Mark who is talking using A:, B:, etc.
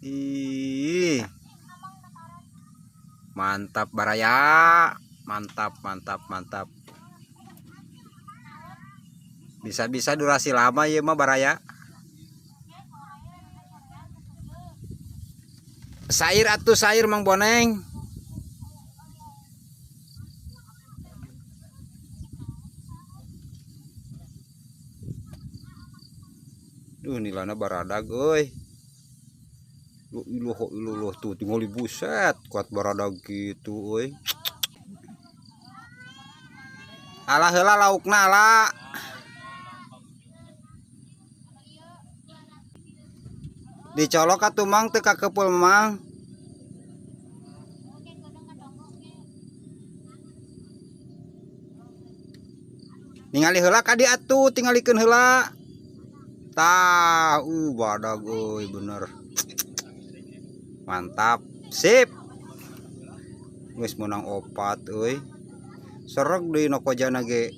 A: Ih, mantap baraya, mantap mantap mantap. Bisa-bisa durasi lama ya mah baraya. Sair atuh sair Mang Boneng. Nilana baradag euy. Iluh tuh tinggal buset kuat baradag gitu euy. Alah heula laukna ala. Dicolok atuh Mang teu kakepul Mang. Ningali heula ka dieu atuh, tingalikeun heula. Tah, badag euy bener. Mantap, sip. Geus menang 4 euy. Sereg deui nokojana ge.